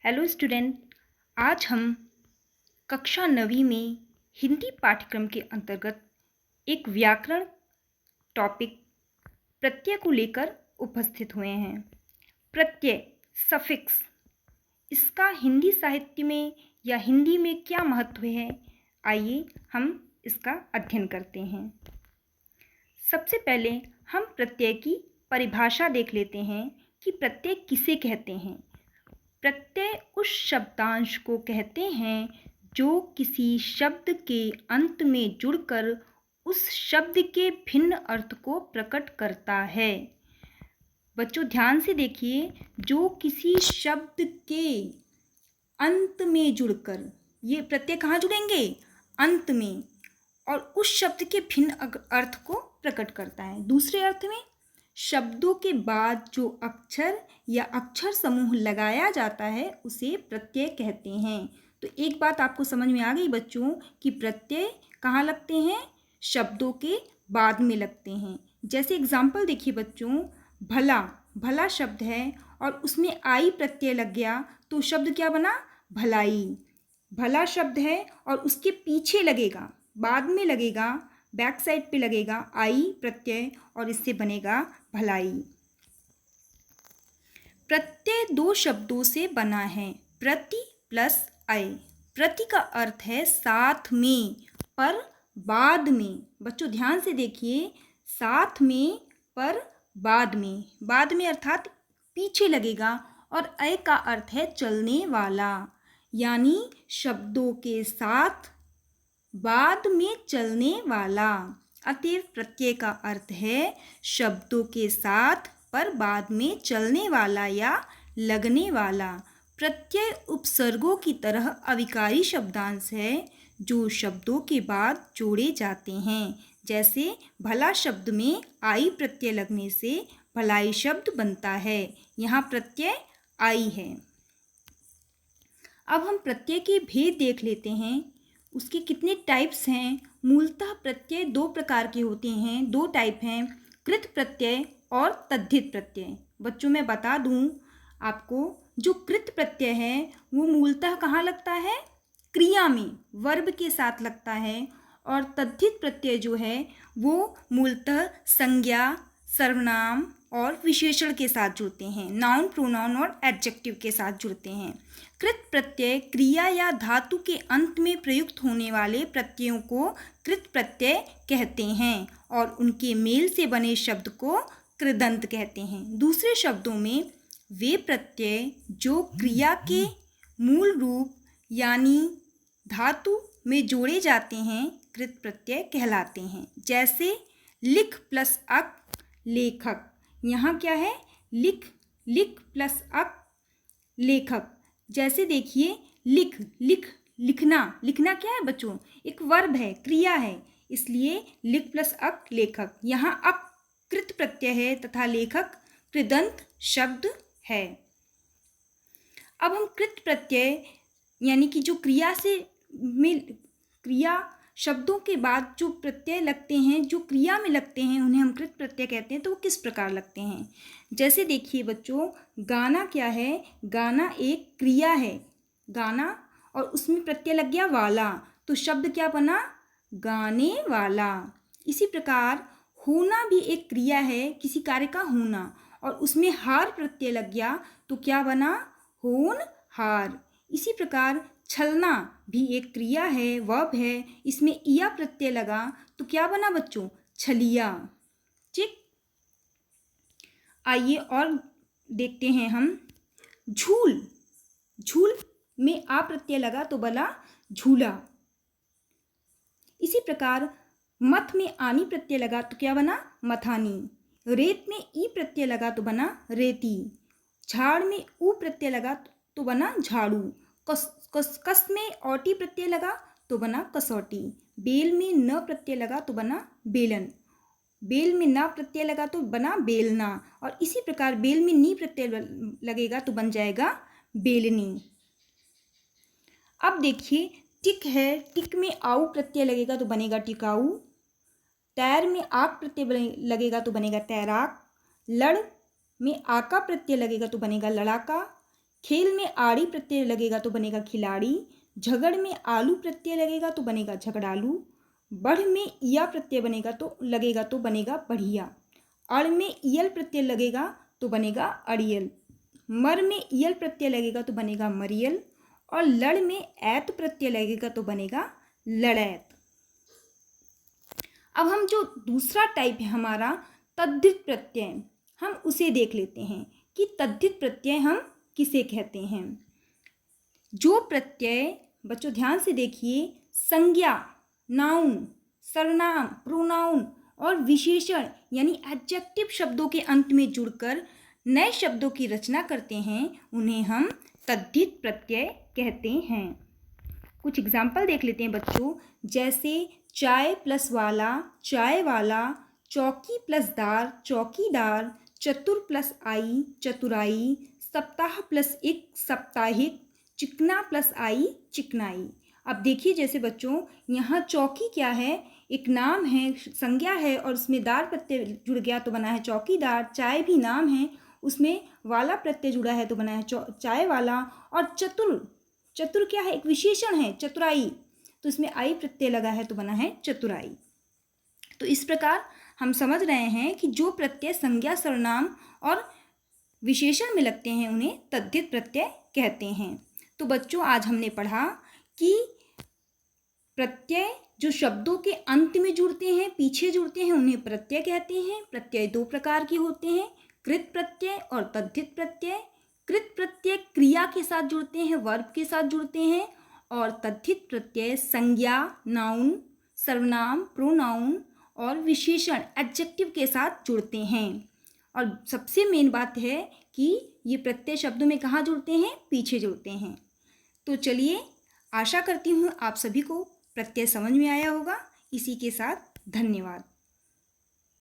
Hello student. आज हम कक्षा 9वीं में हिंदी पाठ्यक्रम के अंतर्गत एक व्याकरण टॉपिक प्रत्यय को लेकर उपस्थित हुए हैं। प्रत्यय सफिक्स, इसका हिंदी साहित्य में या हिंदी में क्या महत्व है, आइए हम इसका अध्ययन करते हैं। सबसे पहले हम प्रत्यय की परिभाषा देख लेते हैं कि प्रत्यय किसे कहते हैं। प्रत्यय उस शब्दांश को कहते हैं जो किसी शब्द के अंत में जुड़कर उस शब्द के भिन्न अर्थ को प्रकट करता है। बच्चों ध्यान से देखिए, जो किसी शब्द के अंत में जुड़कर, ये प्रत्यय कहाँ जुड़ेंगे? अंत में, और उस शब्द के भिन्न अर्थ को प्रकट करता है। दूसरे अर्थ में शब्दों के बाद जो अक्षर या अक्षर समूह लगाया जाता है उसे प्रत्यय कहते हैं। तो एक बात आपको समझ में आ गई बच्चों कि प्रत्यय कहाँ लगते हैं? शब्दों के बाद में लगते हैं। जैसे एग्जाम्पल देखिए बच्चों, भला, भला शब्द है और उसमें आई प्रत्यय लग गया तो शब्द क्या बना? भलाई। भला शब्द है और उसके पीछे लगेगा, बाद में लगेगा, बैक साइड पे लगेगा आई प्रत्यय और इससे बनेगा भलाई। प्रत्यय दो शब्दों से बना है, प्रति प्लस अय। प्रति का अर्थ है साथ में, पर बाद में। बच्चों ध्यान से देखिए, साथ में पर बाद में, बाद में अर्थात पीछे लगेगा। और अय का अर्थ है चलने वाला, यानी शब्दों के साथ बाद में चलने वाला। अतएव प्रत्यय का अर्थ है शब्दों के साथ पर बाद में चलने वाला या लगने वाला। प्रत्यय उपसर्गों की तरह अविकारी शब्दांश है जो शब्दों के बाद जोड़े जाते हैं। जैसे भला शब्द में आई प्रत्यय लगने से भलाई शब्द बनता है। यहाँ प्रत्यय आई है। अब हम प्रत्यय के भेद देख लेते हैं। उसके कितने टाइप्स हैं? मूलतः प्रत्यय दो प्रकार के होते हैं, दो टाइप हैं, कृत प्रत्यय और तद्धित प्रत्यय। बच्चों मैं बता दूं आपको, जो कृत प्रत्यय है वो मूलतः कहाँ लगता है? क्रिया में, वर्ब के साथ लगता है। और तद्धित प्रत्यय जो है वो मूलतः संज्ञा, सर्वनाम और विशेषण के साथ जुड़ते हैं, नाउन, प्रोनाउन और एडजेक्टिव के साथ जुड़ते हैं। कृत प्रत्यय क्रिया या धातु के अंत में प्रयुक्त होने वाले प्रत्ययों को कृत प्रत्यय कहते हैं और उनके मेल से बने शब्द को कृदंत कहते हैं। दूसरे शब्दों में वे प्रत्यय जो क्रिया के मूल रूप यानी धातु में जोड़े जाते हैं कृत प्रत्यय कहलाते हैं। जैसे लिख प्लस अक, लेखक। यहाँ क्या है? लिख, लिख प्लस अक, लेखक। जैसे देखिए लिख, लिख, लिखना, लिखना क्या है बच्चों? एक वर्ब है, क्रिया है, इसलिए लिख प्लस अक, लेखक। यहाँ अक कृत प्रत्यय है तथा लेखक कृदंत शब्द है। अब हम कृत प्रत्यय यानी कि जो क्रिया से क्रिया शब्दों के बाद जो प्रत्यय लगते हैं, जो क्रिया में लगते हैं, उन्हें हम कृत प्रत्यय कहते हैं। तो वो किस प्रकार लगते हैं? जैसे देखिए बच्चों, गाना क्या है? गाना एक क्रिया है, गाना, और उसमें प्रत्यय लग गया वाला, तो शब्द क्या बना? गाने वाला। इसी प्रकार होना भी एक क्रिया है, किसी कार्य का होना, और उसमें हार प्रत्यय लग गया तो क्या बना? होन हार। इसी प्रकार छलना भी एक क्रिया है, वर्ब है, इसमें इया प्रत्यय लगा तो क्या बना बच्चों? छलिया। ठीक, आइए और देखते हैं हम झूल। झूल में आ प्रत्यय लगा तो बना झूला। इसी प्रकार मथ में आनी प्रत्यय लगा तो क्या बना? मथानी। रेत में ई प्रत्यय लगा तो बना रेती। झाड़ में ऊ प्रत्यय लगा तो बना झाड़ू। कस में औटी प्रत्यय लगा तो बना कसौटी। बेल में न प्रत्यय लगा तो बना बेलन। बेल में ना प्रत्यय लगा तो बना बेलना। और इसी प्रकार बेल में नी प्रत्यय लगेगा तो बन जाएगा बेलनी। अब देखिए टिक है, टिक में आऊ प्रत्यय लगेगा तो बनेगा टिकाऊ। तैर में आक प्रत्यय लगेगा तो बनेगा तैराक। लड़ में आका प्रत्यय लगेगा तो बनेगा लड़ाका। खेल में आड़ी प्रत्यय लगेगा तो बनेगा खिलाड़ी। झगड़ में आलू प्रत्यय लगेगा तो बनेगा झगड़ालू। बढ़ में इया प्रत्यय लगेगा तो बनेगा बढ़िया। अड़ में इयल प्रत्यय लगेगा तो बनेगा अड़ियल। मर में इयल प्रत्यय लगेगा तो बनेगा मरियल। और लड़ में ऐत प्रत्यय लगेगा तो बनेगा लड़ैत। अब हम जो दूसरा टाइप है हमारा तद्धित प्रत्यय, हम उसे देख लेते हैं कि तद्धित प्रत्यय हम किसे कहते हैं। जो प्रत्यय, बच्चों ध्यान से देखिए, संज्ञा, नाउन, सर्वनाम, प्रोनाउन और विशेषण यानी एडजेक्टिव शब्दों के अंत में जुड़कर नए शब्दों की रचना करते हैं, उन्हें हम तद्धित प्रत्यय कहते हैं। कुछ एग्जाम्पल देख लेते हैं बच्चों, जैसे चाय प्लस वाला चाय वाला, चौकी प्लस दार चौकीदार, चतुर प्लस आई चतुराई, सप्ताह प्लस एक साप्ताहिक, चिकना प्लस आई चिकनाई। अब देखिए जैसे बच्चों यहाँ चौकी क्या है, एक नाम है, संज्ञा है और उसमें दार प्रत्यय जुड़ गया तो बना है चौकीदार। चाय भी नाम है, उसमें वाला प्रत्यय जुड़ा है तो बना है चाय वाला। और चतुर, चतुर क्या है, एक विशेषण है, चतुराई, तो इसमें आई प्रत्यय लगा है तो बना है चतुराई। तो इस प्रकार हम समझ रहे हैं कि जो प्रत्यय संज्ञा, सर्वनाम और विशेषण में लगते हैं उन्हें तद्धित प्रत्यय कहते हैं। तो बच्चों आज हमने पढ़ा कि प्रत्यय जो शब्दों के अंत में जुड़ते हैं, पीछे जुड़ते हैं, उन्हें प्रत्यय कहते हैं। प्रत्यय दो प्रकार के होते हैं, कृत प्रत्यय और तद्धित प्रत्यय। कृत प्रत्यय क्रिया के साथ जुड़ते हैं, वर्ब के साथ जुड़ते हैं, और तद्धित प्रत्यय संज्ञा, नाउन, सर्वनाम, प्रोनाउन और विशेषण एडजेक्टिव के साथ जुड़ते हैं। और सबसे मेन बात है कि ये प्रत्यय शब्दों में कहाँ जुड़ते हैं, पीछे जुड़ते हैं। तो चलिए, आशा करती हूँ आप सभी को प्रत्यय समझ में आया होगा। इसी के साथ धन्यवाद।